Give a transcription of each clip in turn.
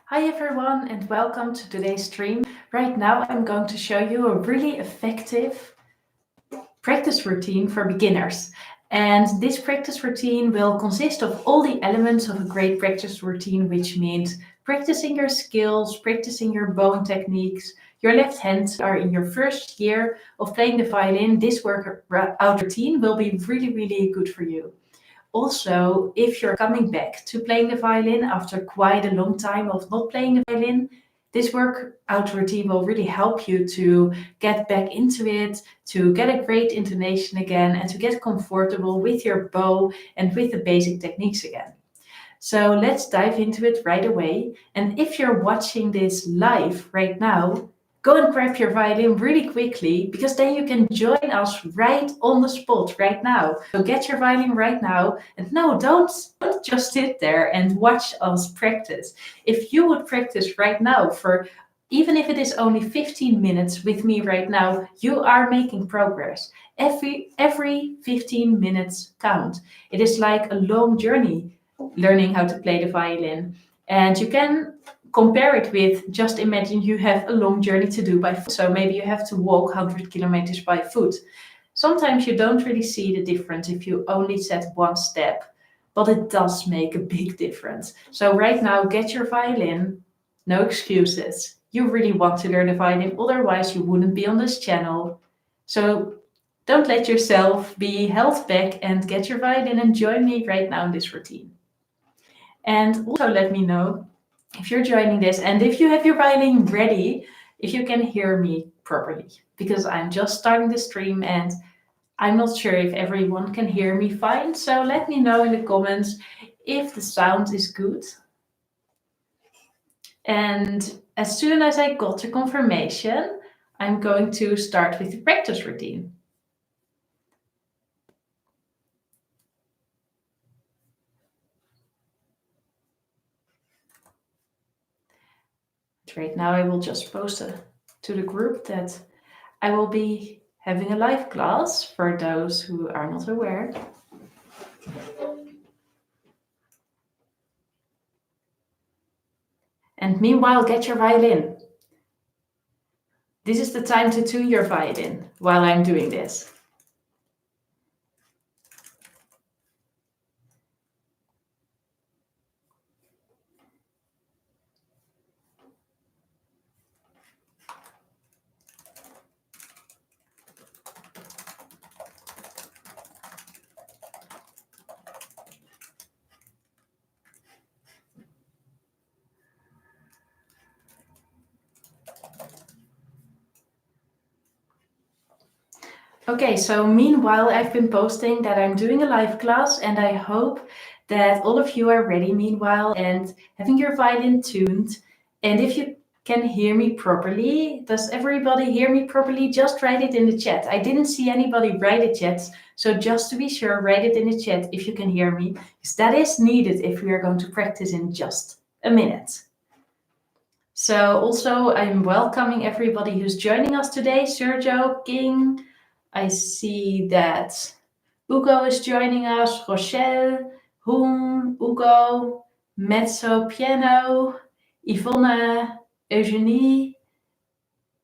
Hi everyone and welcome to today's stream. Right now I'm going to show you a really effective practice routine for beginners. And this practice routine will consist of all the elements of a great practice routine, which means practicing your skills, practicing your bowing techniques. Your left hand are in your first year of playing the violin. This workout routine will be really good for you. Also, if you're coming back to playing the violin after quite a long time of not playing the violin, this workout routine will really help you to get back into it, to get a great intonation again, and to get comfortable with your bow and with the basic techniques again. So let's dive into it right away. And if you're watching this live right now, go and grab your violin really quickly because then you can join us right on the spot right now. So get your violin right now. And no, don't just sit there and watch us practice. If you would practice right now for even if it is only 15 minutes with me right now, you are making progress. Every 15 minutes count. It is like a long journey learning how to play the violin. And you can compare it with just imagine you have a long journey to do by foot. So maybe you have to walk 100 kilometers by foot. Sometimes you don't really see the difference if you only set one step, but it does make a big difference. So right now, get your violin, no excuses. You really want to learn the violin, otherwise you wouldn't be on this channel. So don't let yourself be held back and get your violin and join me right now in this routine. And also let me know if you're joining this and if you have your violin ready, if you can hear me properly, because I'm just starting the stream and I'm not sure if everyone can hear me fine. So let me know in the comments if the sound is good. And as soon as I got the confirmation, I'm going to start with the practice routine. Right now I will just post to the group that I will be having a live class for those who are not aware. And meanwhile, get your violin. This is the time to tune your violin while I'm doing this. Okay, so meanwhile, I've been posting that I'm doing a live class and I hope that all of you are ready meanwhile and having your violin tuned. And if you can hear me properly, does everybody hear me properly? Just write it in the chat. I didn't see anybody write it yet. So just to be sure, write it in the chat if you can hear me, because that is needed if we are going to practice in just a minute. So also I'm welcoming everybody who's joining us today. Sergio, King, I see that Ugo is joining us, Rochelle, Hoon, Ugo, Mezzo Piano, Yvonne, Eugenie.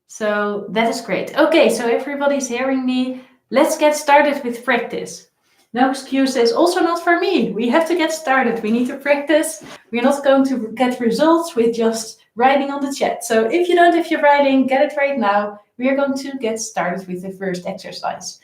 So that is great. Okay, so everybody's hearing me. Let's get started with practice. No excuses, also not for me. We have to get started. We need to practice. We're not going to get results with just writing on the chat. So if you don't have your writing, get it right now. We are going to get started with the first exercise.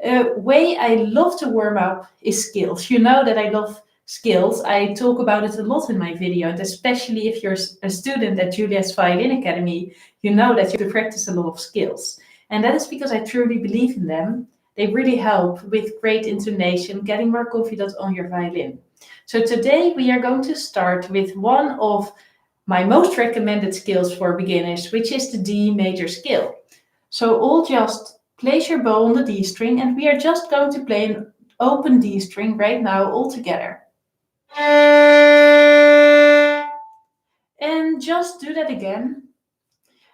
Way I love to warm up is skills. You know that I love skills. I talk about it a lot in my video, and especially if you're a student at Julia's Violin Academy, you know that you have to practice a lot of skills. And that is because I truly believe in them. They really help with great intonation, getting more confident on your violin. So today we are going to start with one of my most recommended skills for beginners, which is the D major scale. So all just place your bow on the D string and we are just going to play an open D string right now all together. And just do that again.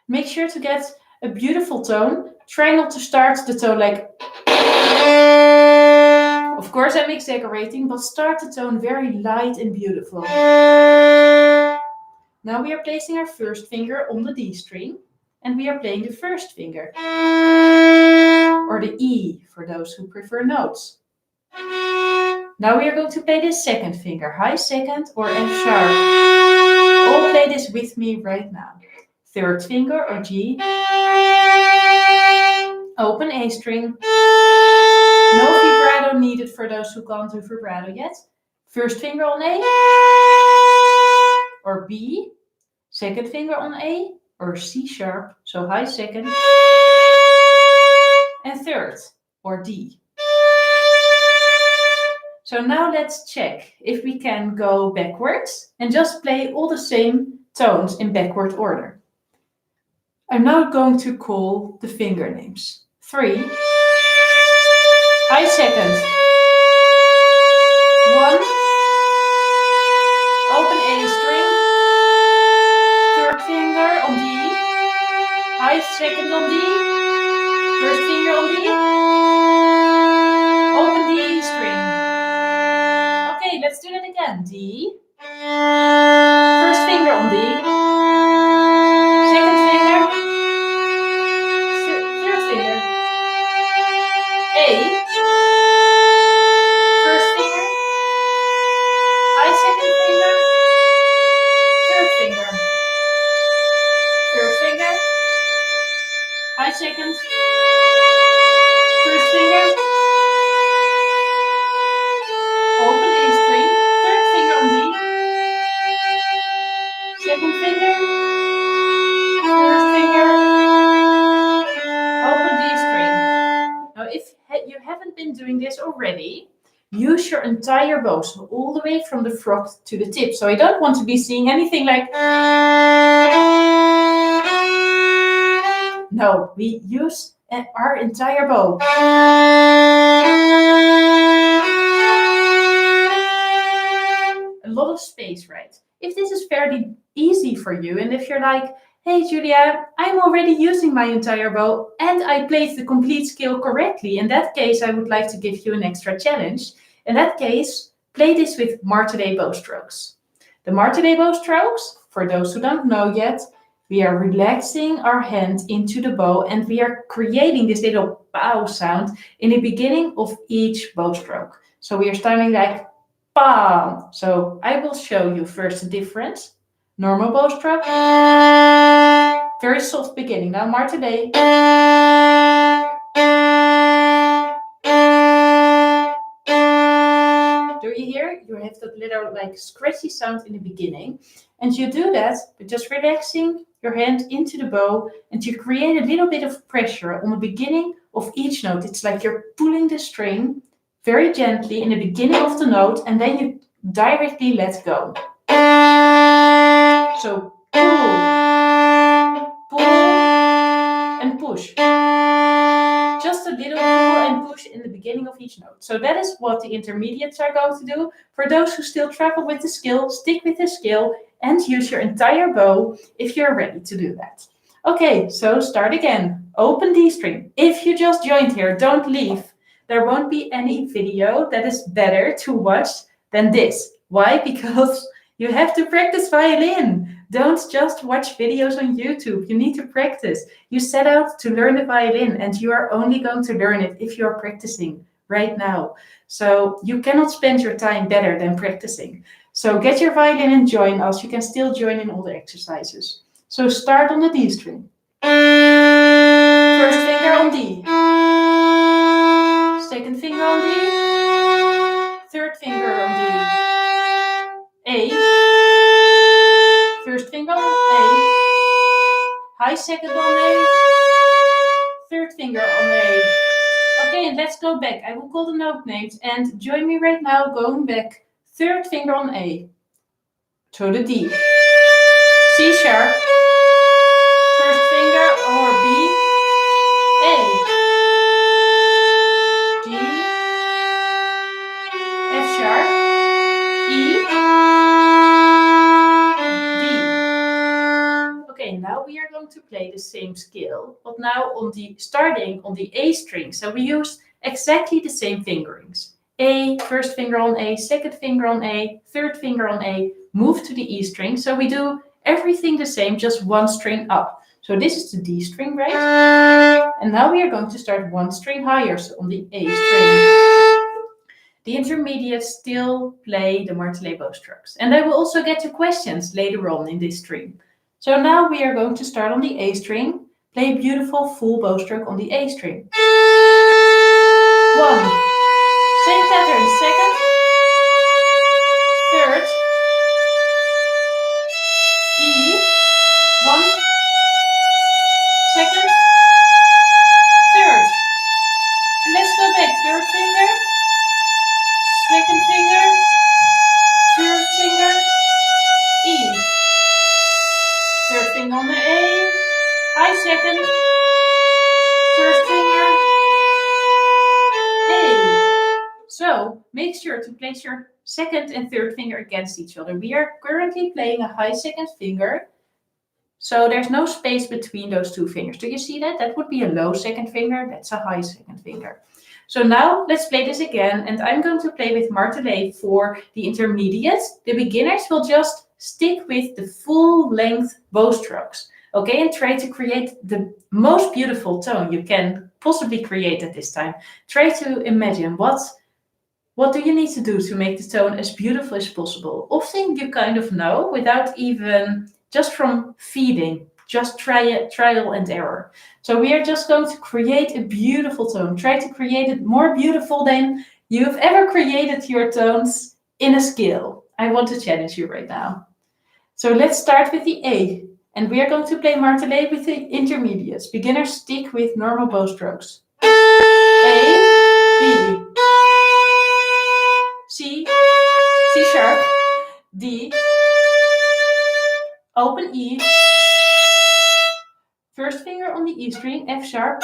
Make sure to get a beautiful tone. Try not to start the tone like... Of course I'm exaggerating, but start the tone very light and beautiful. Now we are placing our first finger on the D string and we are playing the first finger, or the E for those who prefer notes. Now we are going to play the second finger, high second or F sharp. All play this with me right now. Third finger or G, open A string. No vibrato needed for those who can't do vibrato yet. First finger on A or B, second finger on A or C sharp, so high second, and third or D. So now let's check if we can go backwards and just play all the same tones in backward order. I'm now going to call the finger names. 3, high second, 1, open A string, third finger on D, high second on D, first finger on D, open D string. Okay, let's do that again. D, first finger on D, second finger, third finger, A, first finger, high second finger, third finger, high second, first finger, open A string, third finger on D, second finger, first finger, open D string. Now if you haven't been doing this already, use your entire bow, so all the way from the frog to the tip. So I don't want to be seeing anything like... No, we use our entire bow. A lot of space, right? If this is fairly easy for you, and if you're like, hey Julia, I'm already using my entire bow and I played the complete scale correctly, in that case I would like to give you an extra challenge. In that case, play this with martelé bow strokes. The martelé bow strokes, for those who don't know yet, we are relaxing our hand into the bow and we are creating this little pow sound in the beginning of each bow stroke. So we are starting like bam. So I will show you first the difference. Normal bow stroke, very soft beginning. Now martelé. Do you hear? You have that little like scratchy sound in the beginning. And you do that by just relaxing your hand into the bow and you create a little bit of pressure on the beginning of each note. It's like you're pulling the string very gently in the beginning of the note and then you directly let go. So pull, and push. Just a little pull and push in the beginning of each note. So that is what the intermediates are going to do. For those who still struggle with the skill, stick with the skill and use your entire bow if you're ready to do that. Okay, so start again. Open D string. If you just joined here, don't leave. There won't be any video that is better to watch than this. Why? Because you have to practice violin. Don't just watch videos on YouTube. You need to practice. You set out to learn the violin and you are only going to learn it if you are practicing right now. So you cannot spend your time better than practicing. So get your violin and join us. You can still join in all the exercises. So start on the D string. First finger on D. Second finger on D. Third finger on D. A. First finger on A. High second on A. Third finger on A. Okay, and let's go back. I will call the note names and join me right now going back. Third finger on A. To the D. C sharp. First finger or B. A. G. F sharp. E. Okay, now we are going to play the same scale, but now starting on the A string. So we use exactly the same fingerings. A, first finger on A, second finger on A, third finger on A, move to the E string. So we do Everything the same, just one string up. So this is the D string, right? And now we are going to start one string higher, so on the A string. The intermediates still play the martelé bow strokes. And I will also get to questions later on in this stream. So now we are going to start on the A string, play a beautiful full bow stroke on the A string. 1. Same pattern, second, third, E, 1, second, third. And let's go back, third finger, second finger, third finger, E. Third finger on the A, high second, first finger, A. So make sure to place your second and third finger against each other. We are currently playing a high second finger, so there's no space between those two fingers. Do you see that? That would be a low second finger, that's a high second finger. So now let's play this again, and I'm going to play with martelé for the intermediates. The beginners will just stick with the full length bow strokes, okay, and try to create the most beautiful tone you can possibly create at this time. Try to imagine what do you need to do to make the tone as beautiful as possible. Often you kind of know without even, just from feeling, just trial and error. So we are just going to create a beautiful tone. Try to create it more beautiful than you've ever created your tones in a scale. I want to challenge you right now. So let's start with the A. And we are going to play martelé with the intermediates. Beginners stick with normal bow strokes. A, B, C, C sharp, D, open E, first finger on the E string, F sharp,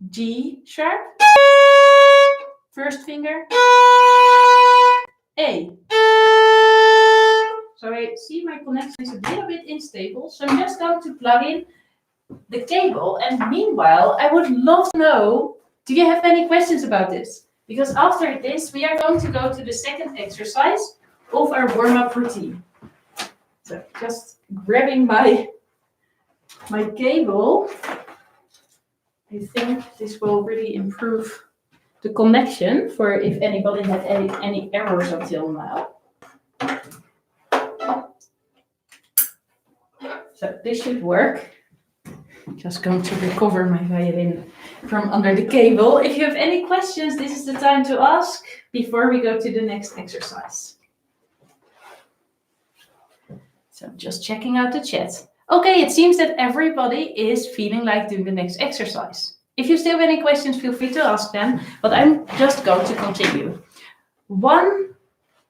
G sharp, first finger, A. So I see my connection is a little bit unstable, so I'm just going to plug in the cable, and meanwhile I would love to know, do you have any questions about this? Because after this we are going to go to the second exercise of our warm-up routine. So just grabbing my cable. I think this will really improve the connection for if anybody had any errors until now. So this should work. Just going to recover my violin from under the cable. If you have any questions, this is the time to ask before we go to the next exercise. So just checking out the chat. Okay, it seems that everybody is feeling like doing the next exercise. If you still have any questions, feel free to ask them, but I'm just going to continue. One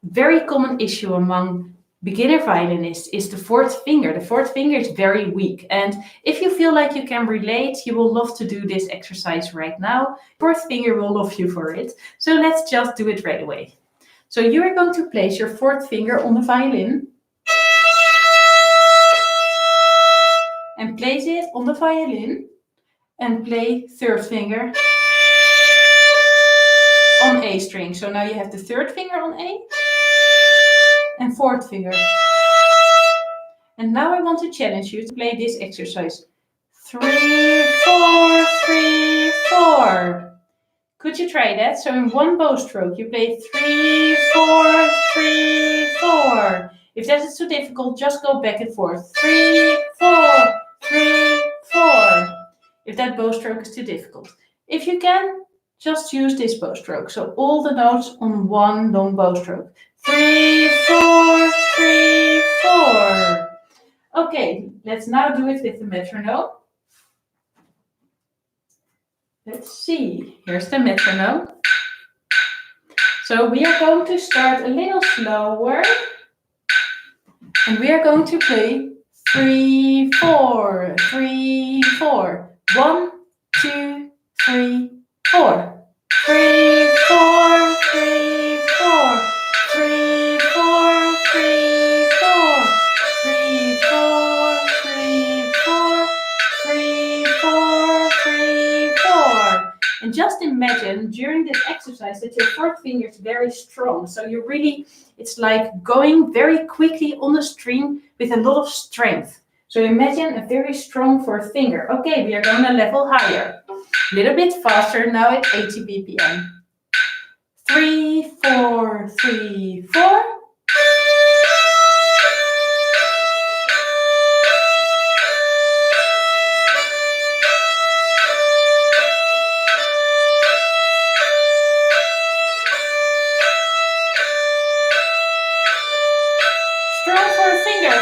very common issue among beginner violinists is the fourth finger. The fourth finger is very weak, and if you feel like you can relate, you will love to do this exercise right now. Fourth finger will love you for it, so let's just do it right away. So you are going to place your fourth finger on the violin and place it on the violin and play third finger on A string. So now you have the third finger on A and fourth finger. And now I want to challenge you to play this exercise. 3, 4, 3, 4. Could you try that? So in one bow stroke, you play 3, 4, 3, 4. If that is too difficult, just go back and forth. 3, 4, 3, 4. If that bow stroke is too difficult. If you can, just use this bow stroke. So all the notes on one long bow stroke. 3, 4, 3, 4. Okay, let's now do it with the metronome. Let's see. Here's the metronome. So we are going to start a little slower. And we are going to play 3, 4, 3, 4. 1, 2, 3, 4. 3, 4, 3, 4. 3, 4, 3, 4. 3, 4, 3, 4. 3, 4, 3, 4. And just imagine during this exercise exercise that your fourth finger is very strong. So you really, it's like going very quickly on the string with a lot of strength. So imagine a very strong fourth finger. Okay, we are going a level higher. A little bit faster now at 80 BPM. 3, 4, 3, 4. Strong fourth finger.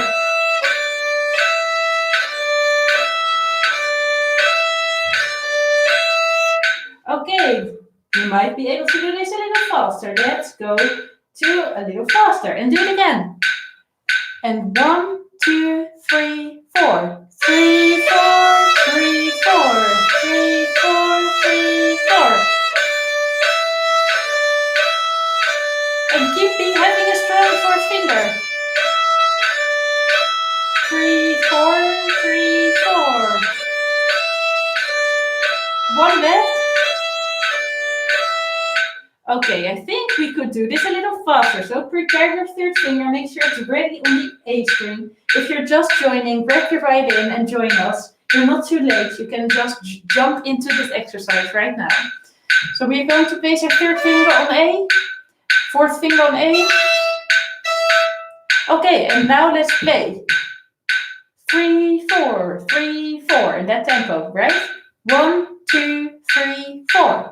Okay, you might be able to do this a little faster. Let's go to a little faster and do it again. And 1, 2, 3, 4. 3, 4, 3, 4. 3, 4, 3, 4. And keep having a strong fourth finger. 3, 4, 3, 4. One left. Okay, I think we could do this a little faster. So prepare your third finger, make sure it's ready on the A string. If you're just joining, grab your violin and join us. You're not too late. You can just jump into this exercise right now. So we're going to place our third finger on A, fourth finger on A. Okay, and now let's play. 3, 4, 3, 4 in that tempo, right? 1, 2, 3, 4.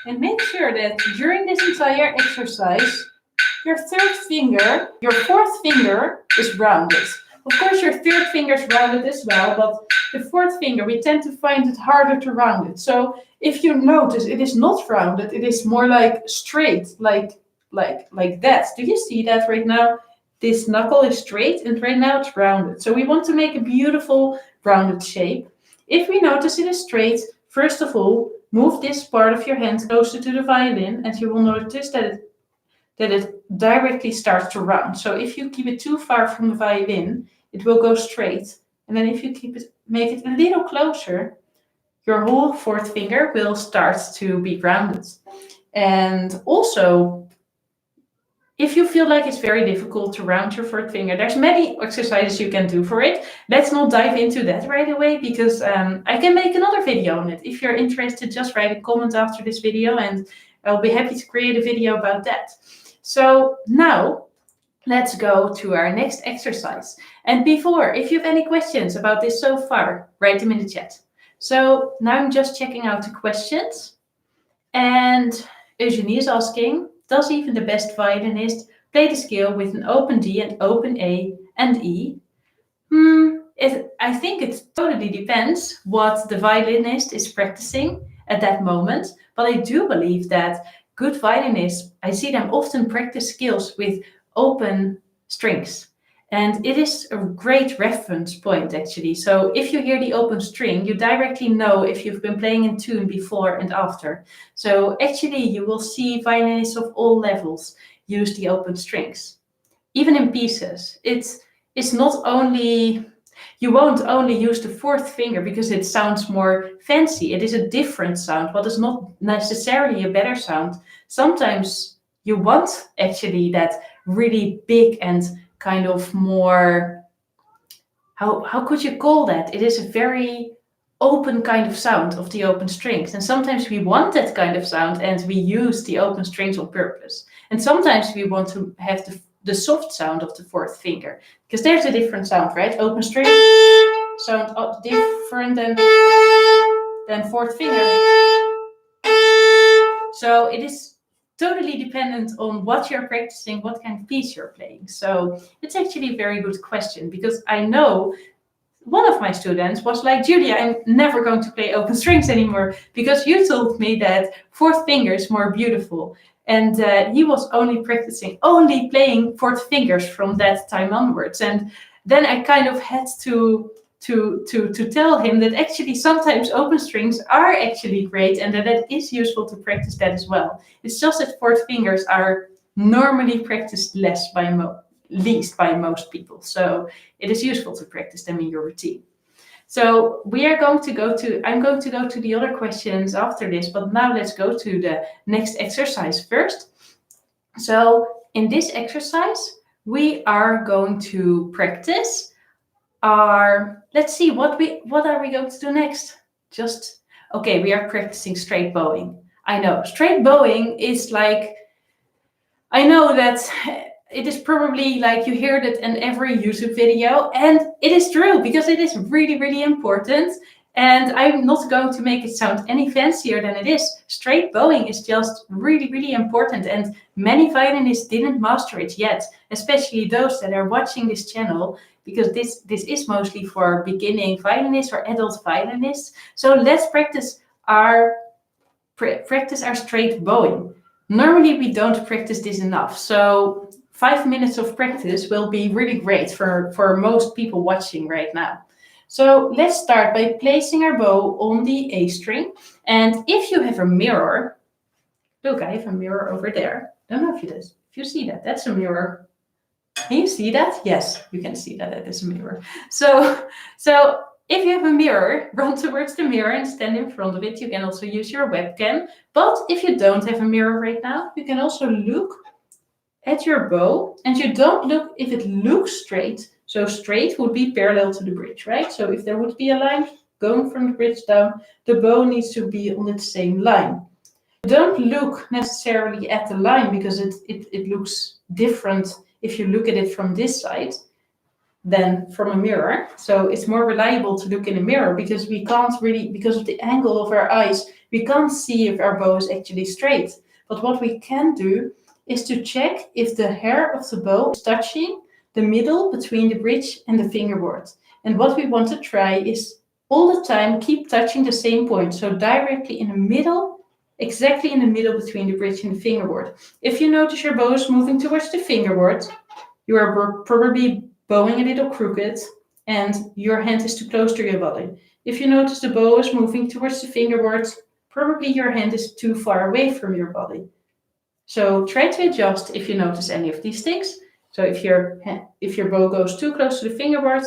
And make sure that during this entire exercise, your third finger, your fourth finger is rounded. Of course, your third finger is rounded as well, but the fourth finger, we tend to find it harder to round it. So if you notice, it is not rounded, it is more like straight, like that. Do you see that right now? This knuckle is straight and right now it's rounded. So we want to make a beautiful rounded shape. If we notice it is straight, first of all, move this part of your hand closer to the violin and you will notice that it directly starts to round. So if you keep it too far from the violin, it will go straight. And then if you make it a little closer, your whole fourth finger will start to be rounded. And also, if you feel like it's very difficult to round your fourth finger, there's many exercises you can do for it. Let's not dive into that right away because I can make another video on it. If you're interested, just write a comment after this video and I'll be happy to create a video about that. So now let's go to our next exercise. And before, if you have any questions about this so far, write them in the chat. So now I'm just checking out the questions. And Eugenie is asking, does even the best violinist play the scale with an open D and open A and E? I think it totally depends what the violinist is practicing at that moment. But I do believe that good violinists, I see them often practice scales with open strings. And it is a great reference point, actually. So if you hear the open string, you directly know if you've been playing in tune before and after. So actually, you will see violinists of all levels use the open strings. Even in pieces, it's not only, you won't only use the fourth finger because it sounds more fancy. It is a different sound, but it's not necessarily a better sound. Sometimes you want actually that really big and kind of more, how could you call that? It is a very open kind of sound of the open strings. And sometimes we want that kind of sound and we use the open strings on purpose. And sometimes we want to have the soft sound of the fourth finger because there's a different sound, right? Open string sound different than fourth finger. So it is totally dependent on what you're practicing, what kind of piece you're playing. So it's actually a very good question because I know one of my students was like, Julia, I'm never going to play open strings anymore because you told me that fourth finger is more beautiful. And he was only playing fourth fingers from that time onwards. And then I kind of had to to tell him that actually sometimes open strings are actually great and that it is useful to practice that as well. It's just that fourth fingers are normally practiced least by most people. So it is useful to practice them in your routine. So I'm going to go to the other questions after this, but now let's go to the next exercise first. So in this exercise, we are going to practice let's see, what are we going to do next? Okay, we are practicing straight bowing. I know, straight bowing is like, I know that it is probably like you hear that in every YouTube video, and it is true because it is really, really important. And I'm not going to make it sound any fancier than it is. Straight bowing is just really, really important, and many violinists didn't master it yet, especially those that are watching this channel, because this is mostly for beginning violinists or adult violinists. So let's practice our straight bowing. Normally we don't practice this enough, so 5 minutes of practice will be really great for most people watching right now. So let's start by placing our bow on the A string. And if you have a mirror, look, I have a mirror over there. I don't know if you see that, that's a mirror. Can you see that? Yes, you can see that it is a mirror. So if you have a mirror, run towards the mirror and stand in front of it. You can also use your webcam. But if you don't have a mirror right now, you can also look at your bow, and you don't look if it looks straight. So straight would be parallel to the bridge, right? So if there would be a line going from the bridge down, the bow needs to be on the same line. Don't look necessarily at the line because it looks different if you look at it from this side than from a mirror. So it's more reliable to look in a mirror because we can't really, because of the angle of our eyes, we can't see if our bow is actually straight. But what we can do is to check if the hair of the bow is touching the middle between the bridge and the fingerboard. And what we want to try is all the time keep touching the same point. So directly in the middle, exactly in the middle between the bridge and the fingerboard. If you notice your bow is moving towards the fingerboard, you are probably bowing a little crooked and your hand is too close to your body. If you notice the bow is moving towards the fingerboard, probably your hand is too far away from your body. So try to adjust if you notice any of these things. So if your bow goes too close to the fingerboard,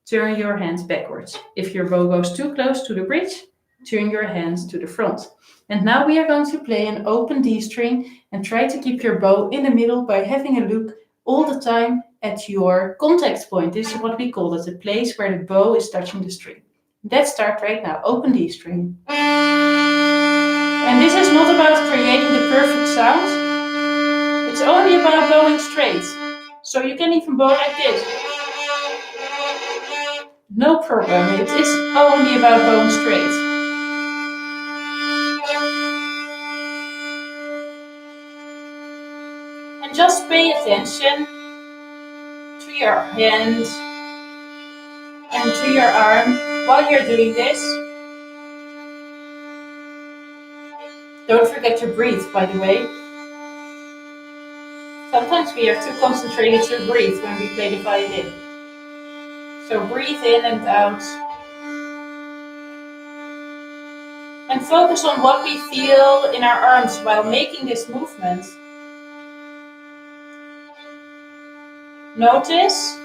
turn your hand backwards. If your bow goes too close to the bridge, turn your hand to the front. And now we are going to play an open D string and try to keep your bow in the middle by having a look all the time at your contact point. This is what we call it, the place where the bow is touching the string. Let's start right now. Open D string. And this is not about creating the perfect sound. It's only about bowing straight. So you can even bow like this. No problem. It is only about bowing straight. And just pay attention to your hand and to your arm while you're doing this. Don't forget to breathe, by the way. Sometimes we are too concentrated to breathe when we play the violin. So breathe in and out. And focus on what we feel in our arms while making this movement. Notice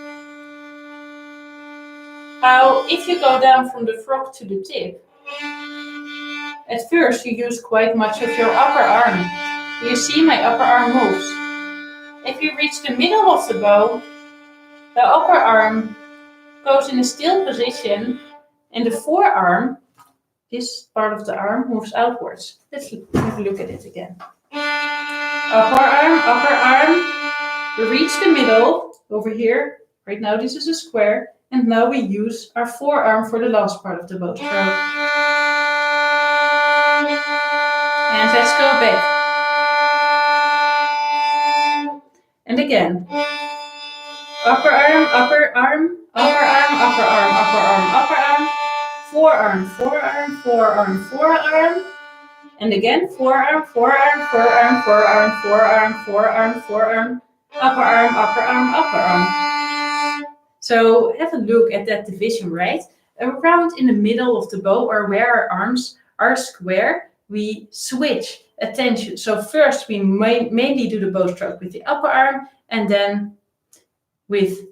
how if you go down from the frog to the tip, at first you use quite much of your upper arm. You see my upper arm moves. If you reach the middle of the bow, the upper arm goes in a still position and the forearm, this part of the arm, moves outwards. Let's have a look at it again. Upper arm, we reach the middle over here. Right now this is a square, and now we use our forearm for the last part of the bow stroke. And let's go back. And again. Upper arm, upper arm, upper arm, upper arm, upper arm, upper arm. Forearm, forearm, forearm, forearm. And again, forearm, forearm, forearm, forearm, forearm, forearm, forearm. Upper arm, upper arm, upper arm. So have a look at that division, right? Around in the middle of the bow, or where our arms are square, we switch attention. So first we mainly do the bow stroke with the upper arm, and then with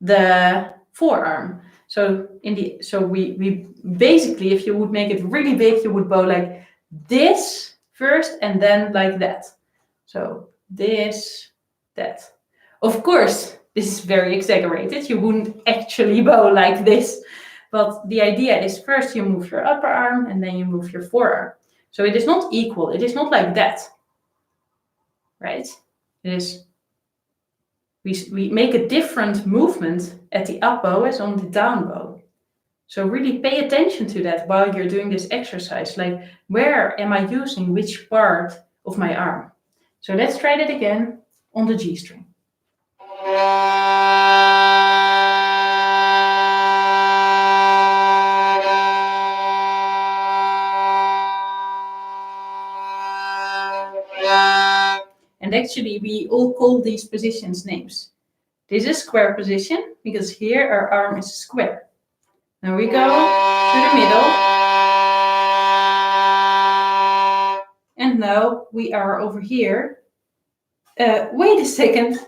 the forearm. So we basically, if you would make it really big, you would bow like this first and then like that. So this, that. Of course, this is very exaggerated. You wouldn't actually bow like this. But the idea is first you move your upper arm and then you move your forearm. So it is not equal. It is not like that. Right? It is. We make a different movement at the up bow as on the down bow. So really pay attention to that while you're doing this exercise. Like, where am I using which part of my arm? So let's try that again on the G string. And actually, we all call these positions names. This is square position, because here our arm is square. Now we go to the middle. And now we are over here. Wait a second.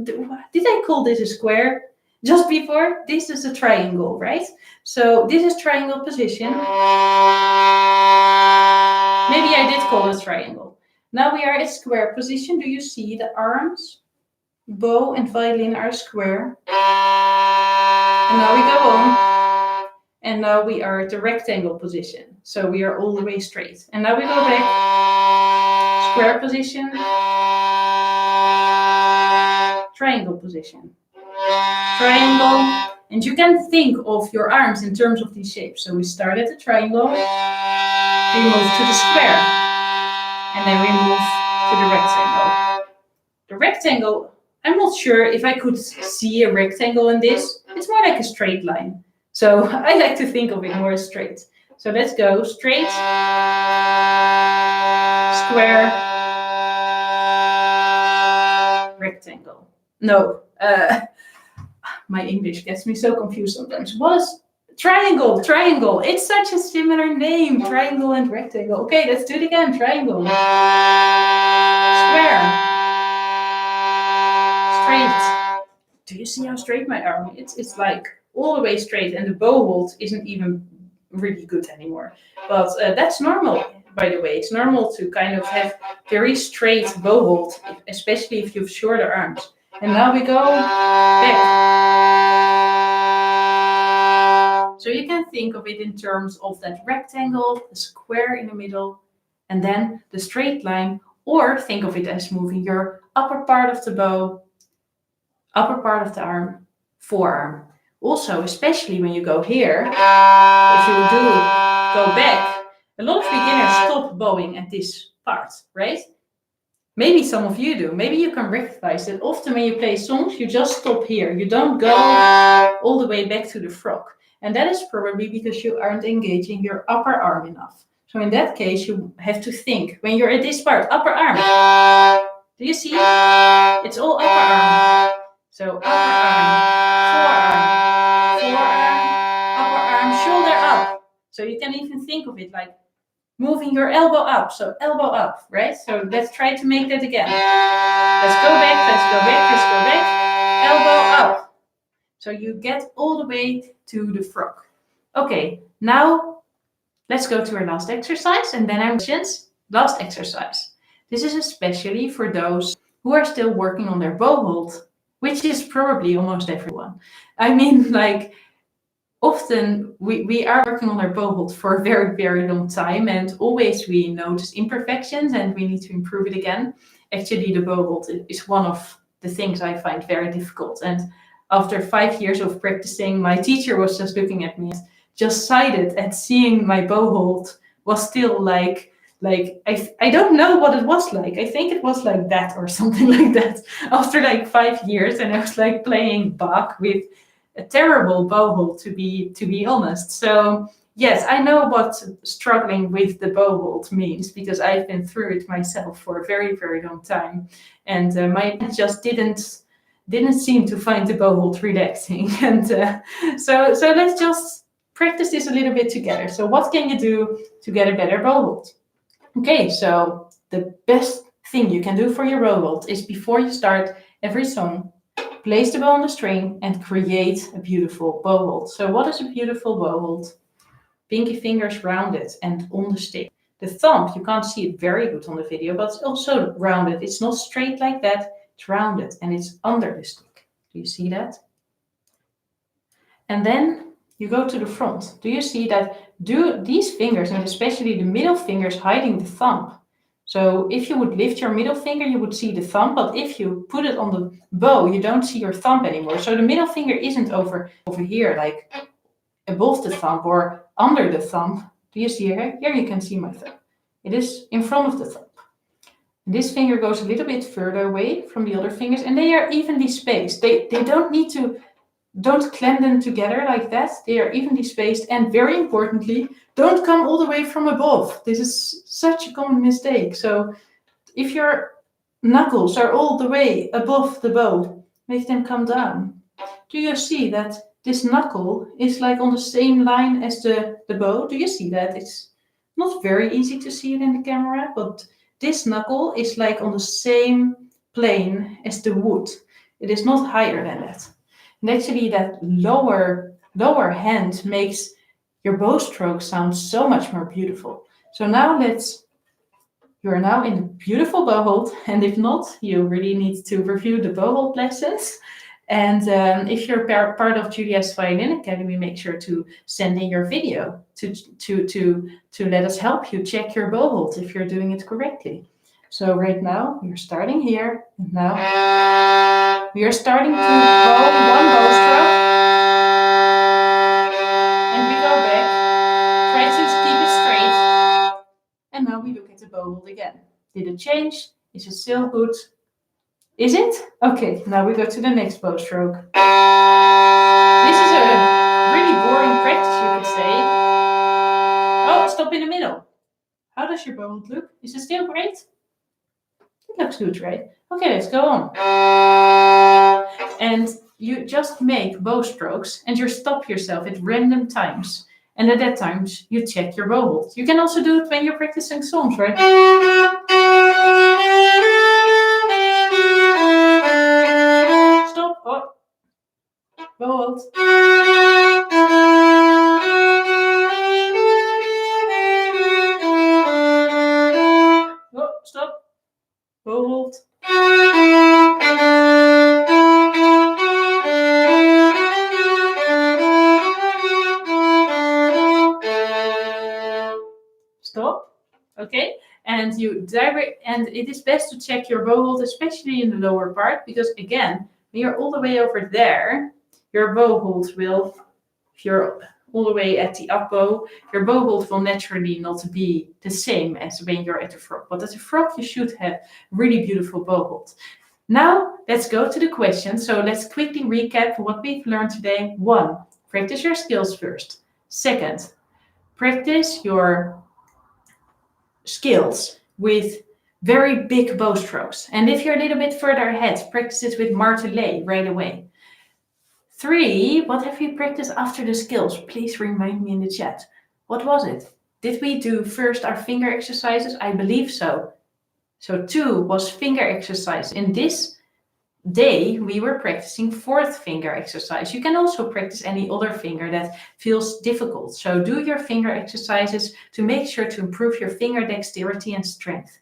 Did I call this a square? Just before, this is a triangle, right? So this is triangle position. Maybe I did call it triangle. Now we are at square position. Do you see the arms? Bow and violin are square. And now we go on. And now we are at the rectangle position. So we are all the way straight. And now we go back. Square position. Triangle position. Triangle. And you can think of your arms in terms of these shapes. So we start at the triangle. We move to the square. And then we move to the rectangle. The rectangle, I'm not sure if I could see a rectangle in this. It's more like a straight line. So I like to think of it more straight. So let's go straight, square, rectangle. No, my English gets me so confused sometimes. What is triangle? Triangle. It's such a similar name, triangle and rectangle. Okay, let's do it again. Triangle, square, straight. Do you see how straight my arm is? It's like all the way straight, and the bow hold isn't even really good anymore. But that's normal, by the way. It's normal to kind of have very straight bow hold, especially if you have shorter arms. And now we go back. So you can think of it in terms of that rectangle, the square in the middle, and then the straight line, or think of it as moving your upper part of the bow, upper part of the arm, forearm. Also, especially when you go here, if you do go back, a lot of beginners stop bowing at this part, right? Maybe some of you do. Maybe you can recognize that often when you play songs, you just stop here. You don't go all the way back to the frog. And that is probably because you aren't engaging your upper arm enough. So in that case, you have to think, when you're at this part, upper arm. Do you see? It's all upper arm. So upper arm, forearm, upper arm, shoulder up. So you can even think of it like moving your elbow up. So elbow up, right? So let's try to make that again. Let's go back, let's go back, let's go back. Elbow up. So you get all the way to the frog. Okay, now let's go to our last exercise, and then I'm last exercise. This is especially for those who are still working on their bow hold, which is probably almost everyone. I mean, like, often we are working on our bow hold for a very, very long time, and always we notice imperfections and we need to improve it again. Actually, the bow hold is one of the things I find very difficult. And after 5 years of practicing, my teacher was just looking at me and just sighed at seeing my bow hold was still like I don't know what it was like. I think it was like that or something like that after like 5 years, and I was like playing Bach with a terrible bow hold, to be honest. So yes, I know what struggling with the bow hold means, because I've been through it myself for a very, very long time, and my just didn't didn't seem to find the bow hold relaxing. And so let's just practice this a little bit together. So what can you do to get a better bow hold? Okay, so the best thing you can do for your bow hold is before you start every song, place the bow on the string and create a beautiful bow hold. So what is a beautiful bow hold? Pinky fingers rounded and on the stick. The thumb, you can't see it very good on the video, but it's also rounded. It's not straight like that, it's rounded and it's under the stick. Do you see that? And then you go to the front. Do you see that these fingers, and especially the middle fingers, hiding the thumb? So if you would lift your middle finger, you would see the thumb, but if you put it on the bow, you don't see your thumb anymore. So the middle finger isn't over here, like above the thumb or under the thumb. Do you see here? Here you can see my thumb. It is in front of the thumb. This finger goes a little bit further away from the other fingers, and they are evenly spaced. They don't clamp them together like that. They are evenly spaced, and very importantly, don't come all the way from above. This is such a common mistake. So if your knuckles are all the way above the bow, make them come down. Do you see that this knuckle is like on the same line as the bow? Do you see that? It's not very easy to see it in the camera, but this knuckle is like on the same plane as the wood. It is not higher than that. And actually that lower hand makes your bow stroke sound so much more beautiful. So now you are now in a beautiful bow hold, and if not, you really need to review the bow hold lessons. And if you're part of Julia's Violin Academy, make sure to send in your video to let us help you check your bow hold if you're doing it correctly. So right now we're starting here, and now we are starting to bow one bow stroke, and we go back. Try to keep it straight, and now we look at the bow hold again. Did it change? Is it still good? Is it? Okay, now we go to the next bow stroke. This is a really boring practice, you could say. Oh, stop in the middle. How does your bow hold look? Is it still great? It looks good, right? Okay, let's go on. And you just make bow strokes and you stop yourself at random times. And at that times, you check your bow hold. You can also do it when you're practicing songs, right? Stop. Oh. Bow hold. Oh, stop. Bow hold. Stop. Okay, and it is best to check your bow hold, especially in the lower part, because again, when you're all the way over there, your bow hold will, if you're all the way at the up bow, your bow hold will naturally not be the same as when you're at the frog. But at the frog, you should have really beautiful bow hold. Now, let's go to the questions. So let's quickly recap what we've learned today. 1, practice your skills first. 2nd, practice your skills with very big bow strokes. And if you're a little bit further ahead, practice it with martelet right away. 3, what have we practiced after the skills? Please remind me in the chat. What was it? Did we do first our finger exercises? I believe so. So 2 was finger exercise. In this day, we were practicing 4th finger exercise. You can also practice any other finger that feels difficult. So do your finger exercises to make sure to improve your finger dexterity and strength.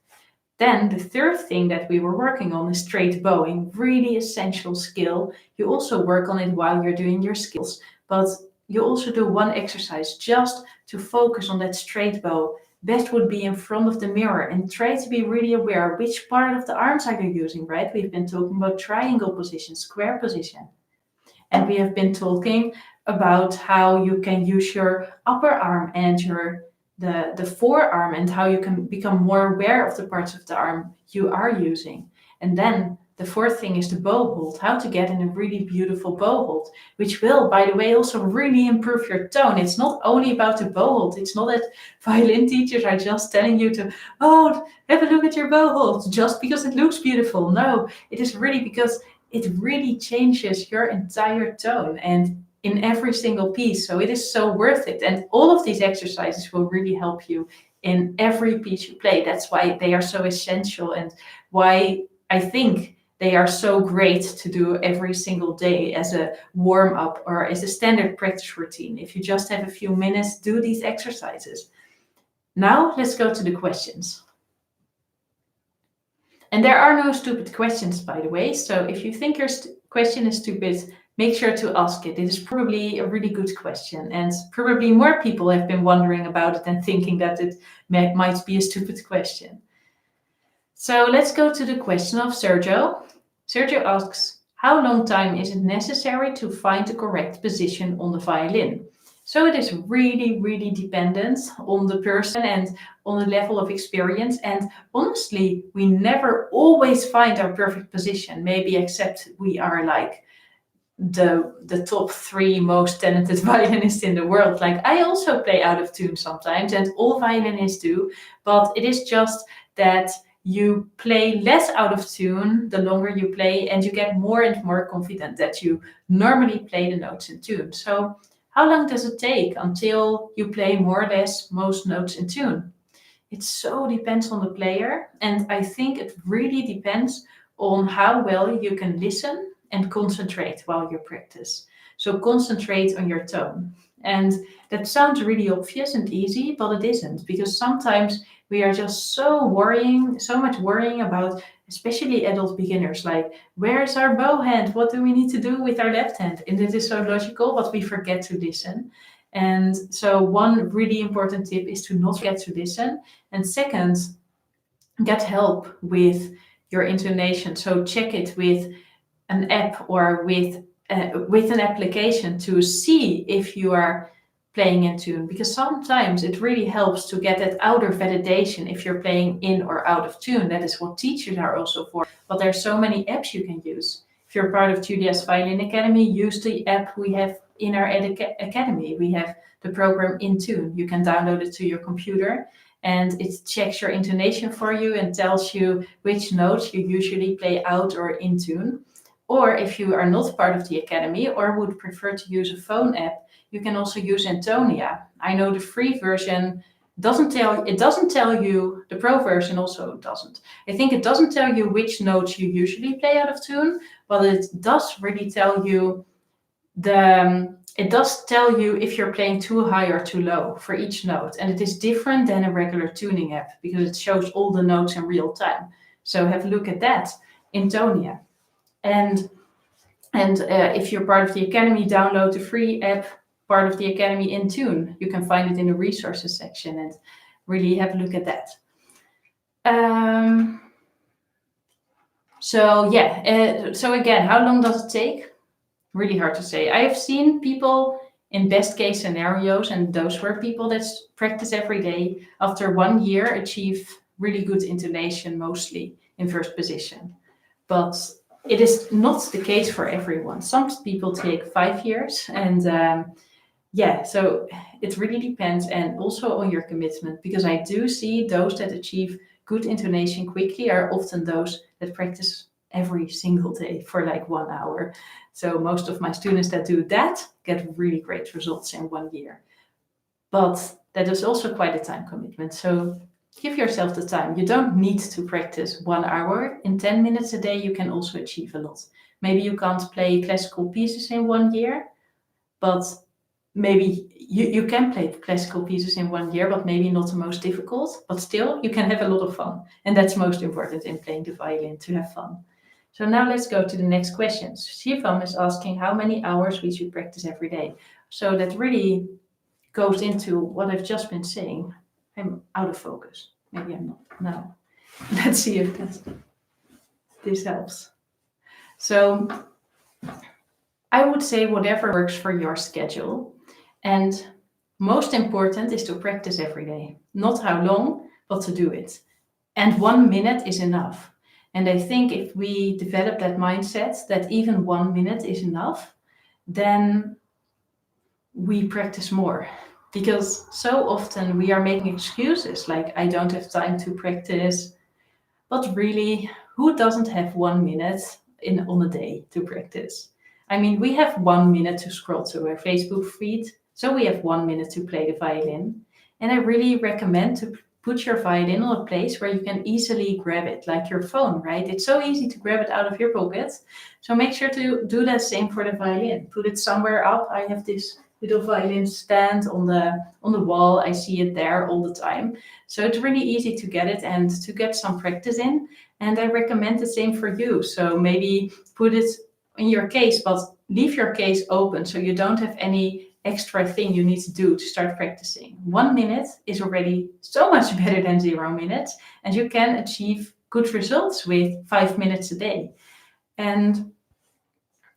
Then the 3rd thing that we were working on is straight bowing, really essential skill. You also work on it while you're doing your skills, but you also do one exercise just to focus on that straight bow. Best would be in front of the mirror and try to be really aware which part of the arms are you using, right? We've been talking about triangle position, square position. And we have been talking about how you can use your upper arm and the forearm and how you can become more aware of the parts of the arm you are using. And then the 4th thing is the bow hold, how to get in a really beautiful bow hold, which will, by the way, also really improve your tone. It's not only about the bow hold. It's not that violin teachers are just telling you to, oh, have a look at your bow hold just because it looks beautiful. No, it is really because it really changes your entire tone and in every single piece. So it is so worth it. And all of these exercises will really help you in every piece you play. That's why they are so essential and why I think they are so great to do every single day as a warm up or as a standard practice routine. If you just have a few minutes, do these exercises. Now let's go to the questions. And there are no stupid questions, by the way. So if you think your question is stupid, make sure to ask it. It is probably a really good question. And probably more people have been wondering about it and thinking that it might be a stupid question. So let's go to the question of Sergio. Sergio asks, how long time is it necessary to find the correct position on the violin? So it is really, really dependent on the person and on the level of experience. And honestly, we never always find our perfect position, maybe except we are like the top 3 most talented violinists in the world. Like I also play out of tune sometimes, and all violinists do, but it is just that you play less out of tune the longer you play, and you get more and more confident that you normally play the notes in tune. So how long does it take until you play more or less most notes in tune? It so depends on the player, and I think it really depends on how well you can listen and concentrate while you practice. So concentrate on your tone. And that sounds really obvious and easy, but it isn't, because sometimes we are just so much worrying about, especially adult beginners, like where is our bow hand? What do we need to do with our left hand? And it is so logical, but we forget to listen. And so one really important tip is to not forget to listen. And second, get help with your intonation. So check it with an app or with an application to see if you are playing in tune, because sometimes it really helps to get that outer validation if you're playing in or out of tune. That is what teachers are also for. But there are so many apps you can use. If you're part of Julia's Violin Academy, use the app we have in our academy. We have the program In Tune. You can download it to your computer, and it checks your intonation for you and tells you which notes you usually play out or in tune. Or if you are not part of the academy or would prefer to use a phone app, you can also use Antonia. I know the free version doesn't tell you, the pro version also doesn't. I think it doesn't tell you which notes you usually play out of tune, but it does really tell you if you're playing too high or too low for each note. And it is different than a regular tuning app because it shows all the notes in real time. So have a look at that, Antonia. And if you're part of the academy, download the free app, part of the academy, In Tune. You can find it in the resources section and really have a look at that. So again, how long does it take? Really hard to say. I have seen people in best case scenarios, and those were people that practice every day, after 1 year achieve really good intonation, mostly in first position. But it is not the case for everyone. Some people take 5 years, and so it really depends, and also on your commitment, because I do see those that achieve good intonation quickly are often those that practice every single day for like 1 hour. So most of my students that do that get really great results in 1 year. But that is also quite a time commitment. So give yourself the time. You don't need to practice 1 hour. In 10 minutes a day, you can also achieve a lot. Maybe you can't play classical pieces in 1 year, but maybe you can play classical pieces in 1 year, but maybe not the most difficult. But still, you can have a lot of fun. And that's most important in playing the violin, to have fun. So now let's go to the next questions. Shivam is asking how many hours we should practice every day. So that really goes into what I've just been saying. I'm out of focus. Maybe I'm not. No. Let's see if this helps. So I would say whatever works for your schedule. And most important is to practice every day. Not how long, but to do it. And 1 minute is enough. And I think if we develop that mindset that even 1 minute is enough, then we practice more. Because so often we are making excuses like, I don't have time to practice. But really, who doesn't have 1 minute on a day to practice. I mean, we have 1 minute to scroll to our Facebook feed, so we have 1 minute to play the violin. And I really recommend to put your violin on a place where you can easily grab it, like your phone, right? It's so easy to grab it out of your pocket. So make sure to do that same for the violin. Put it somewhere up. I have this little violin stand on the wall. I see it there all the time. So it's really easy to get it and to get some practice in. And I recommend the same for you. So maybe put it in your case, but leave your case open so you don't have any extra thing you need to do to start practicing. 1 minute is already so much better than 0 minutes, and you can achieve good results with 5 minutes a day. And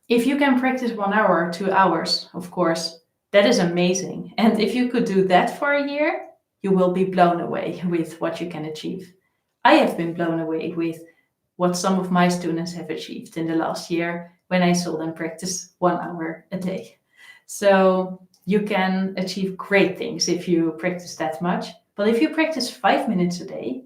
if you can practice 1 hour, 2 hours, of course, that is amazing. And if you could do that for a year, you will be blown away with what you can achieve. I have been blown away with what some of my students have achieved in the last year when I saw them practice 1 hour a day. So you can achieve great things if you practice that much. But if you practice 5 minutes a day,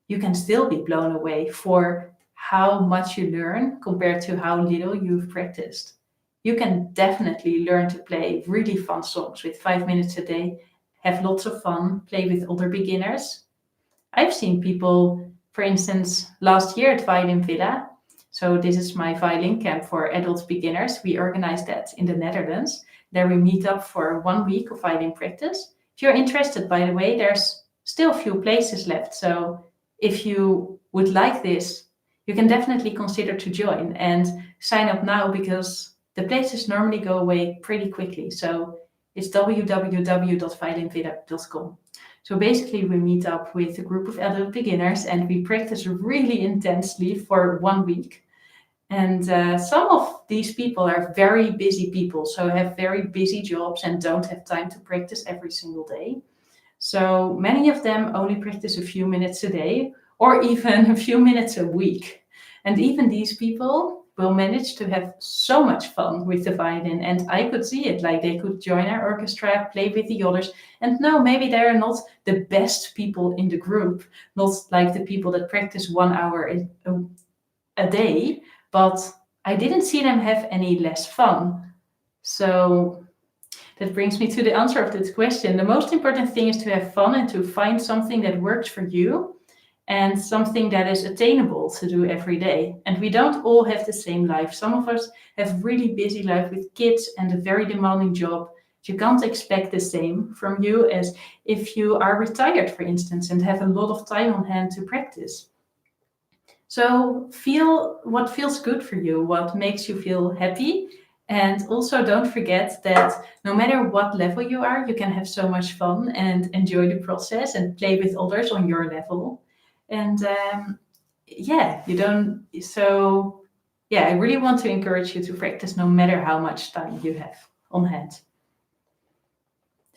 you can still be blown away for how much you learn compared to how little you've practiced. You can definitely learn to play really fun songs with 5 minutes a day, have lots of fun, play with other beginners. I've seen people, for instance, last year at Violin Villa. So this is my violin camp for adult beginners. We organized that in the Netherlands. There we meet up for 1 week of violin practice. If you're interested, by the way, there's still a few places left. So if you would like this, you can definitely consider to join and sign up now because the places normally go away pretty quickly. So it's www.violinvilla.com. So basically we meet up with a group of adult beginners and we practice really intensely for 1 week. And some of these people are very busy people, so have very busy jobs and don't have time to practice every single day. So many of them only practice a few minutes a day or even a few minutes a week. And even these people will manage to have so much fun with the violin. And I could see it, like they could join our orchestra, play with the others. And no, maybe they are not the best people in the group, not like the people that practice 1 hour a day, but I didn't see them have any less fun. So that brings me to the answer of this question. The most important thing is to have fun and to find something that works for you and something that is attainable to do every day. And we don't all have the same life. Some of us have really busy life with kids and a very demanding job. You can't expect the same from you as if you are retired, for instance, and have a lot of time on hand to practice. So feel what feels good for you, what makes you feel happy. And also don't forget that no matter what level you are, you can have so much fun and enjoy the process and play with others on your level. And I really want to encourage you to practice no matter how much time you have on hand.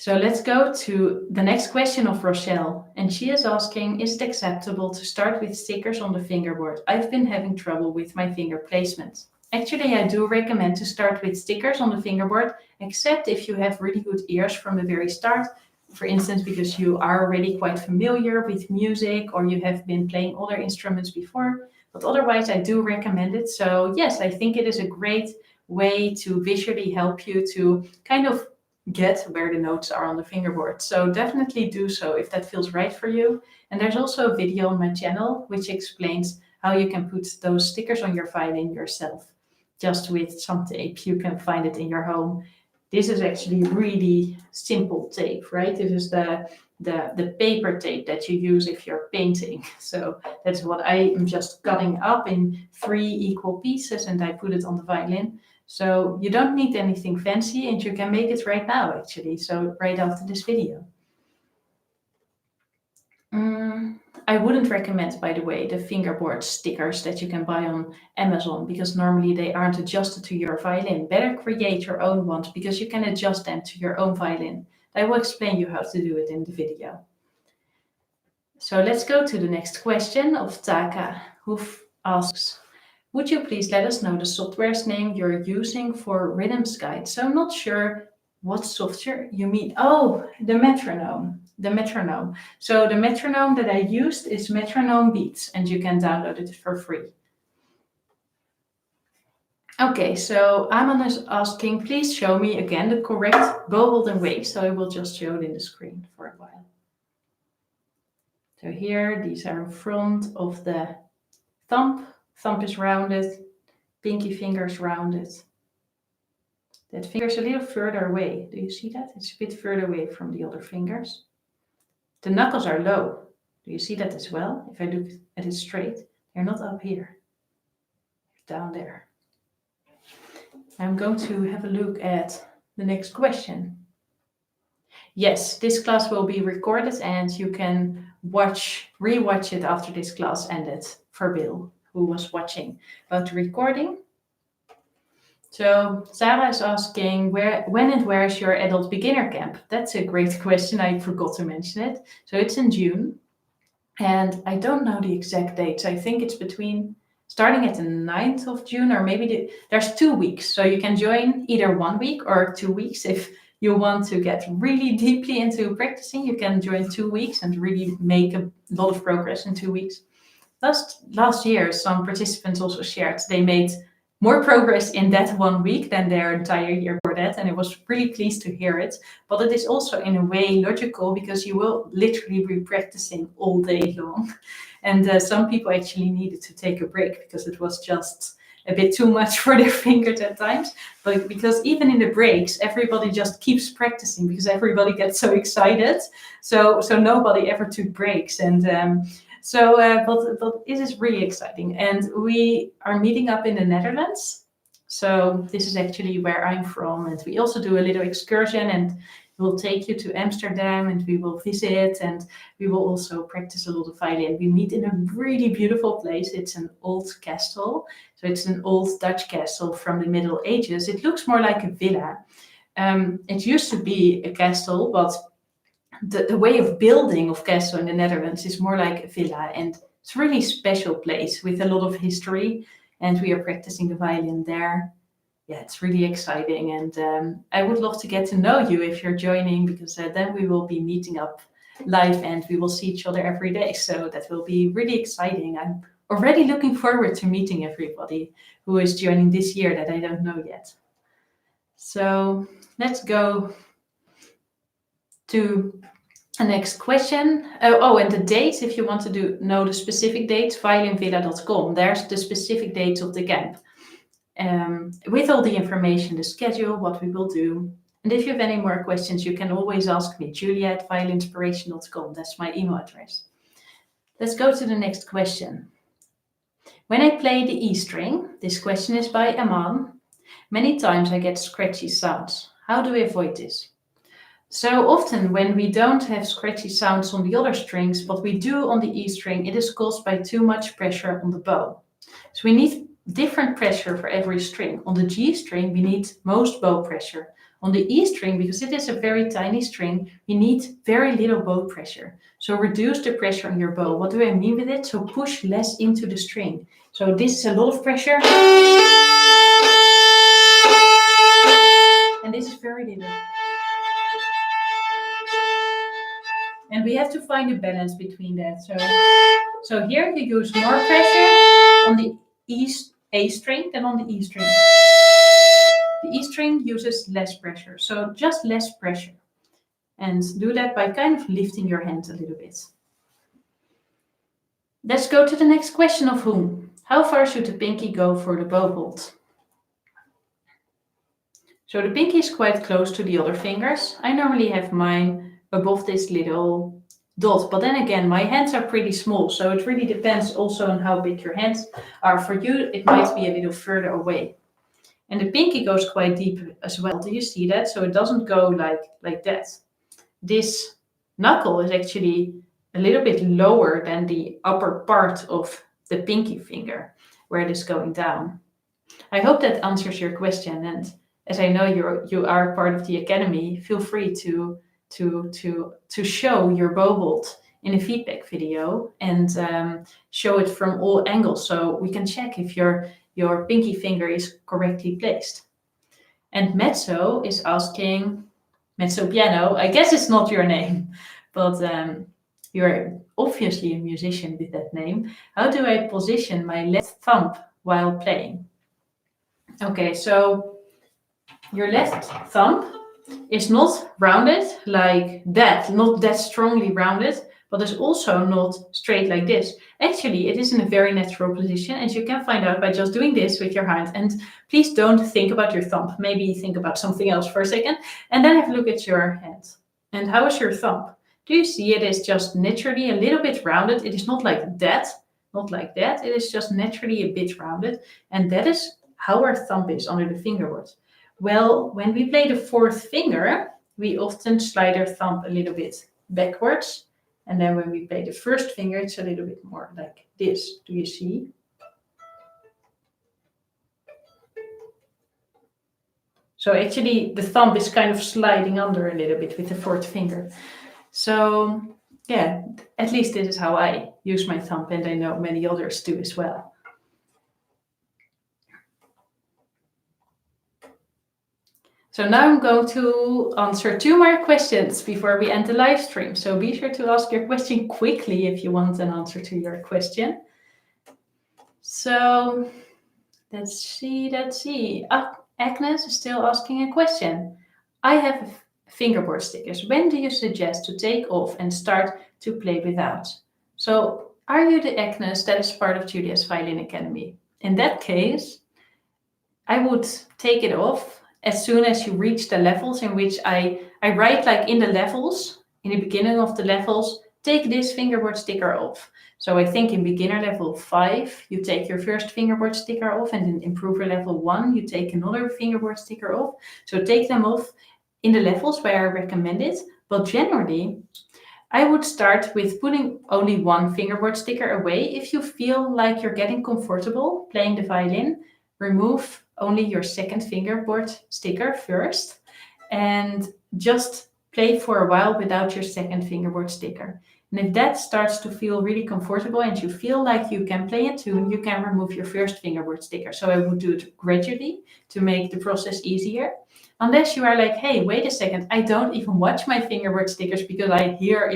So let's go to the next question of Rochelle. And she is asking, is it acceptable to start with stickers on the fingerboard? I've been having trouble with my finger placement. Actually, I do recommend to start with stickers on the fingerboard, except if you have really good ears from the very start. For instance, because you are already quite familiar with music or you have been playing other instruments before. But otherwise, I do recommend it. So yes, I think it is a great way to visually help you to kind of get where the notes are on the fingerboard. So definitely do so if that feels right for you. And there's also a video on my channel which explains how you can put those stickers on your violin yourself, just with some tape. You can find it in your home. This is actually really simple tape, right? This is the paper tape that you use if you're painting. So that's what I am just cutting up in 3 equal pieces and I put it on the violin. So you don't need anything fancy and you can make it right now actually. So right after this video. I wouldn't recommend, by the way, the fingerboard stickers that you can buy on Amazon because normally they aren't adjusted to your violin. Better create your own ones because you can adjust them to your own violin. I will explain you how to do it in the video. So let's go to the next question of Taka, who asks, would you please let us know the software's name you're using for Rhythms Guide? So I'm not sure what software you mean. Oh, the metronome. The metronome. So the metronome that I used is Metronome Beats, and you can download it for free. Okay, so Aman is asking, please show me again the correct bow hold and way. So I will just show it in the screen for a while. So here, these are in front of the thumb. Thumb is rounded, pinky finger is rounded. That finger is a little further away. Do you see that? It's a bit further away from the other fingers. The knuckles are low. Do you see that as well? If I look at it straight, they're not up here. They're down there. I'm going to have a look at the next question. Yes, this class will be recorded and you can rewatch it after this class ended for Bill, who was watching about the recording. So Sarah is asking, when and where is your adult beginner camp? That's a great question. I forgot to mention it. So it's in June, and I don't know the exact dates. I think it's starting at the 9th of June, or maybe there's 2 weeks. So you can join either 1 week or 2 weeks. If you want to get really deeply into practicing, you can join 2 weeks and really make a lot of progress in 2 weeks. Last year, some participants also shared they made more progress in that 1 week than their entire year before that, and I was really pleased to hear it. But it is also in a way logical because you will literally be practicing all day long. And some people actually needed to take a break because it was just a bit too much for their fingers at times. But because even in the breaks, everybody just keeps practicing because everybody gets so excited. So nobody ever took breaks. And but it is really exciting. And we are meeting up in the Netherlands. So this is actually where I'm from. And we also do a little excursion, and we'll take you to Amsterdam and we will visit, and we will also practice a lot of violin. We meet in a really beautiful place. It's an old castle. So it's an old Dutch castle from the Middle Ages. It looks more like a villa. It used to be a castle, but the way of building of castle in the Netherlands is more like a villa, and it's a really special place with a lot of history, and we are practicing the violin there. Yeah, it's really exciting, and I would love to get to know you if you're joining, because then we will be meeting up live and we will see each other every day. So that will be really exciting. I'm already looking forward to meeting everybody who is joining this year that I don't know yet. So let's go to the next question. And the dates, if you want to know the specific dates, violinvilla.com. There's the specific dates of the camp. With all the information, the schedule, what we will do. And if you have any more questions, you can always ask me, julia@violinspiration.com. That's my email address. Let's go to the next question. When I play the E string, this question is by Aman, many times I get scratchy sounds. How do I avoid this? So often when we don't have scratchy sounds on the other strings, what we do on the E string, it is caused by too much pressure on the bow. So we need different pressure for every string. On the G string, we need most bow pressure. On the E string, because it is a very tiny string, we need very little bow pressure. So reduce the pressure on your bow. What do I mean with it? So push less into the string. So this is a lot of pressure. And this is very little. And we have to find a balance between that. So here you use more pressure on the A string than on the E string. The E string uses less pressure, so just less pressure. And do that by kind of lifting your hand a little bit. Let's go to the next question of whom. How far should the pinky go for the bow hold? So the pinky is quite close to the other fingers. I normally have mine above this little dot, but then again, my hands are pretty small, so it really depends also on how big your hands are. For you, it might be a little further away. And the pinky goes quite deep as well. Do you see that? So it doesn't go like that. This knuckle is actually a little bit lower than the upper part of the pinky finger, where it is going down. I hope that answers your question. And as I know you are part of the academy, feel free to show your bow hold in a feedback video and show it from all angles, so we can check if your pinky finger is correctly placed. And Mezzo is asking, Mezzo Piano, I guess it's not your name, but you're obviously a musician with that name. How do I position my left thumb while playing? Okay, so your left thumb is not rounded like that, not that strongly rounded, but is also not straight like this. Actually, it is in a very natural position, and you can find out by just doing this with your hand. And please don't think about your thumb. Maybe think about something else for a second, and then have a look at your hand. And how is your thumb? Do you see it is just naturally a little bit rounded? It is not like that, not like that. It is just naturally a bit rounded, and that is how our thumb is under the fingerboard. Well, when we play the fourth finger, we often slide our thumb a little bit backwards. And then when we play the first finger, it's a little bit more like this. Do you see? So actually the thumb is kind of sliding under a little bit with the fourth finger. So yeah, at least this is how I use my thumb, and I know many others do as well. So now I'm going to answer 2 more questions before we end the live stream. So be sure to ask your question quickly if you want an answer to your question. So let's see. Agnes is still asking a question. I have fingerboard stickers. When do you suggest to take off and start to play without? So are you the Agnes that is part of Julia's Violin Academy? In that case, I would take it off as soon as you reach the levels in which I write, like in the levels, in the beginning of the levels, take this fingerboard sticker off. So I think in beginner level 5, you take your first fingerboard sticker off, and in improver level 1, you take another fingerboard sticker off. So take them off in the levels where I recommend it. But generally, I would start with putting only one fingerboard sticker away. If you feel like you're getting comfortable playing the violin, remove only your second fingerboard sticker first, and just play for a while without your second fingerboard sticker. And if that starts to feel really comfortable and you feel like you can play a tune, you can remove your first fingerboard sticker. So I would do it gradually to make the process easier. Unless you are like, hey, wait a second, I don't even watch my fingerboard stickers because I hear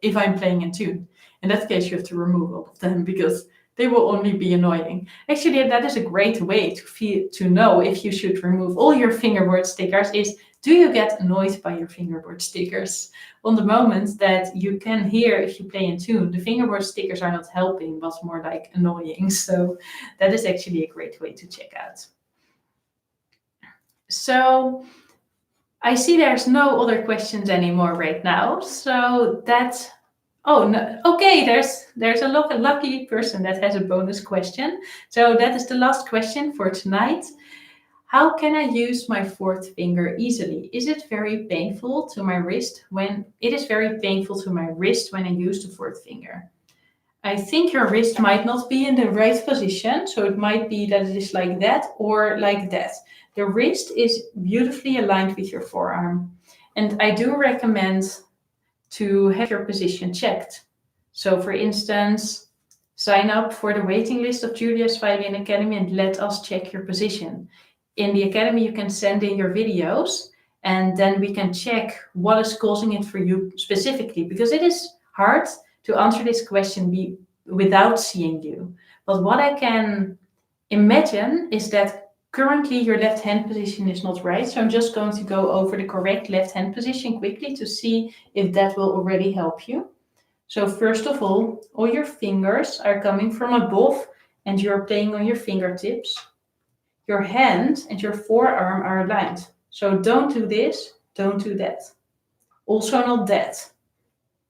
if I'm playing a tune. In that case, you have to remove all of them because they will only be annoying. Actually, that is a great way to know if you should remove all your fingerboard stickers is, do you get annoyed by your fingerboard stickers? On the moment that you can hear if you play in tune, the fingerboard stickers are not helping, but more like annoying. So that is actually a great way to check out. So I see there's no other questions anymore right now. So that's, oh, no, okay, there's a lucky person that has a bonus question. So that is the last question for tonight. How can I use my fourth finger easily? Is it very painful to my wrist when it is very painful to my wrist when I use the fourth finger? I think your wrist might not be in the right position. So it might be that it is like that or like that. The wrist is beautifully aligned with your forearm. And I do recommend to have your position checked. So for instance, sign up for the waiting list of Julia's Violin Academy and let us check your position. In the academy, you can send in your videos and then we can check what is causing it for you specifically, because it is hard to answer this question without seeing you. But what I can imagine is that currently your left hand position is not right. So I'm just going to go over the correct left hand position quickly to see if that will already help you. So first of all your fingers are coming from above and you're playing on your fingertips. Your hand and your forearm are aligned. So don't do this, don't do that. Also not that.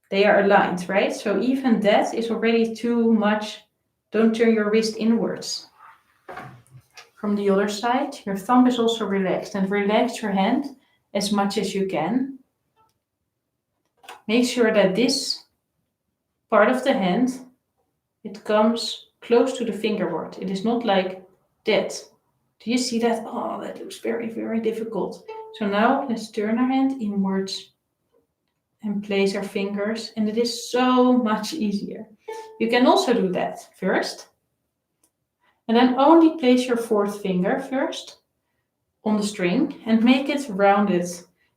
They are aligned, right? So even that is already too much. Don't turn your wrist inwards. From the other side, your thumb is also relaxed, and relax your hand as much as you can. Make sure that this part of the hand, it comes close to the fingerboard. It is not like that. Do you see that? Oh, that looks very, very difficult. So now let's turn our hand inwards and place our fingers, and it is so much easier. You can also do that first. And then only place your fourth finger first on the string and make it rounded.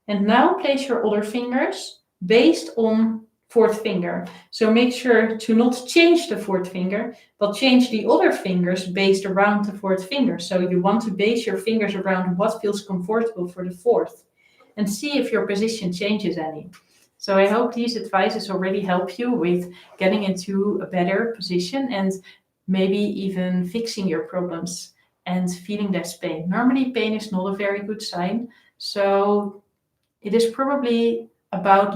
And now place your other fingers based on fourth finger. So make sure to not change the fourth finger, but change the other fingers based around the fourth finger. So you want to base your fingers around what feels comfortable for the fourth, and see if your position changes any. So I hope these advices already help you with getting into a better position and maybe even fixing your problems and feeling less pain. Normally pain is not a very good sign. So it is probably about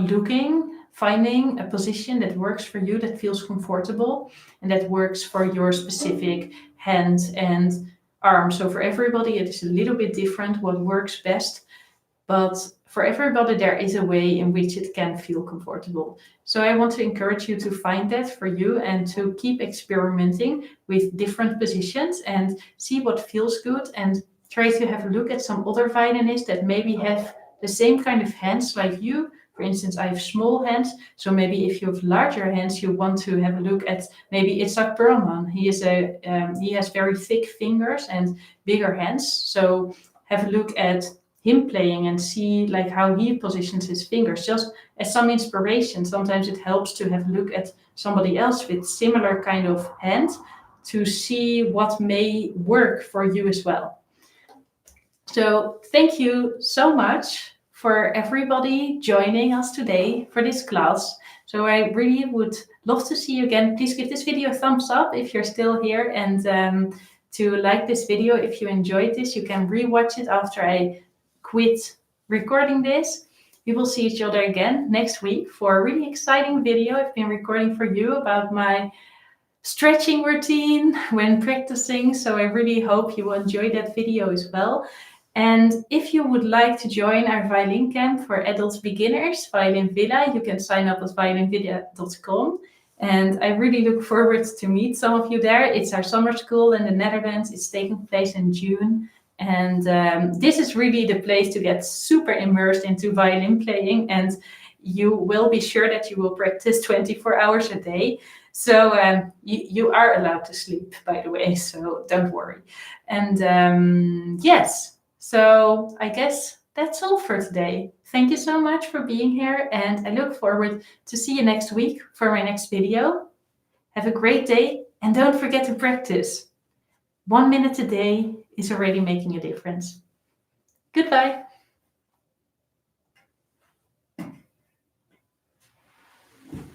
finding a position that works for you, that feels comfortable, and that works for your specific hand and arm. So for everybody, it is a little bit different what works best, but for everybody, there is a way in which it can feel comfortable. So I want to encourage you to find that for you and to keep experimenting with different positions and see what feels good, and try to have a look at some other violinists that maybe have the same kind of hands like you. For instance, I have small hands, so maybe if you have larger hands, you want to have a look at maybe Itzhak Perlman. He has very thick fingers and bigger hands, so have a look at him playing and see like how he positions his fingers, just as some inspiration. Sometimes it helps to have a look at somebody else with similar kind of hand to see what may work for you as well. So thank you so much for everybody joining us today for this class. So I really would love to see you again. Please give this video a thumbs up if you're still here, and to like this video if you enjoyed this. You can rewatch it after I quit recording this. We will see each other again next week for a really exciting video I've been recording for you about my stretching routine when practicing. So I really hope you will enjoy that video as well. And if you would like to join our violin camp for adult beginners, Violin Villa, you can sign up at violinvilla.com. And I really look forward to meet some of you there. It's our summer school in the Netherlands. It's taking place in June. And this is really the place to get super immersed into violin playing. And you will be sure that you will practice 24 hours a day. So you are allowed to sleep, by the way, so don't worry. And yes, so I guess that's all for today. Thank you so much for being here, and I look forward to see you next week for my next video. Have a great day, and don't forget to practice. 1 minute a day is already making a difference. Goodbye.